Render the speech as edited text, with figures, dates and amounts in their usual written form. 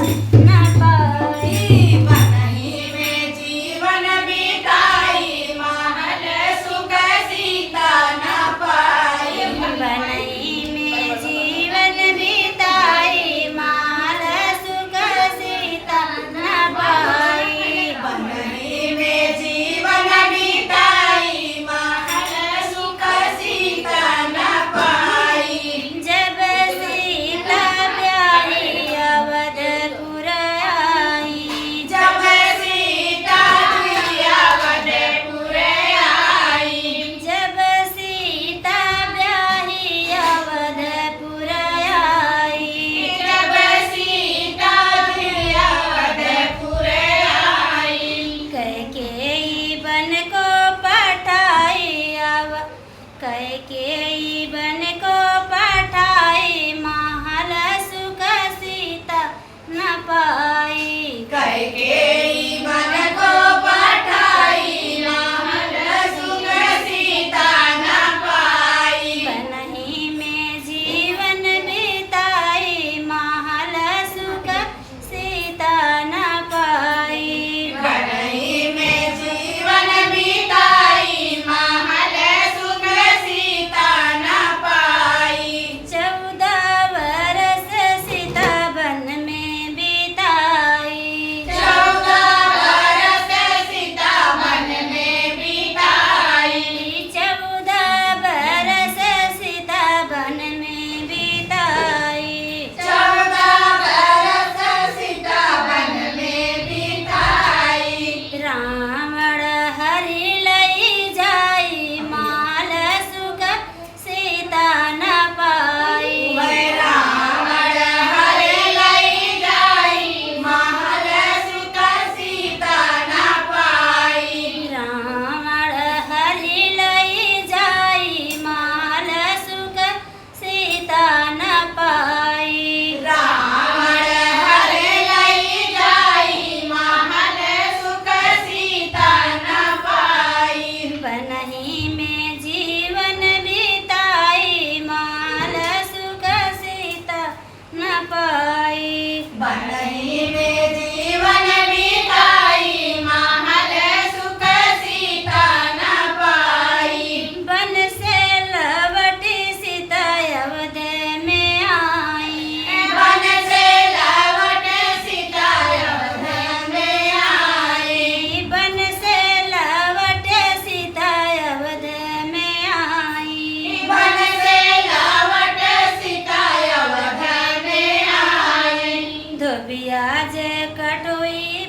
न पाई। बनहि में जीवन बिताई महल सुख सीता न पाई। बनई में जीवन बिताई महल सुख सीता न पाई। बनहि में जीवन बिताई महल सुख सीता न पाई। जब सीता ब्याही अवधपुर आई। जब सीता अवधपुर आई। जब सीता ब्याही अवधपुर आई। जब सीता अवधपुर आई। कैकेयी बन को पठाई कैकेयी बन को पठाई महल सुख सीता न पाई। कैकेयी बन को पठाई महल सुख सीता न पाई। बनहि में जीवन बिताई महल सुख सीता न पाई। बनहि में जीवन बिताई महल सुख सीता न पाई। 14 वर्ष सीता वन में बिताई। 14 वर्ष सीता वन में बिताई। 14 वर्ष सीता वन में बिताई। 14 वर्ष सीता वन में बिताई। रावण हरि लई जाई माल सुख सीता न पाई। वै रावण हरि लई जाई महल सुख सीता न पाई। रावण हरि लई जाई माल सुख सीता न पाई। रावण हरि लई जाई महल सुख सीता न पाई। बनहि में जीवन बिताई माल सुख सीता न पाई। बनहि में जीवन बिताई महल सुख सीता न पाई। बन से लवटी सीता अवध में आई। वन से लवट सीता अवध में आई। बन से लवट सीता अवध में आई। वन से लवट सीता अवध में आई। धोबिया जे कटोई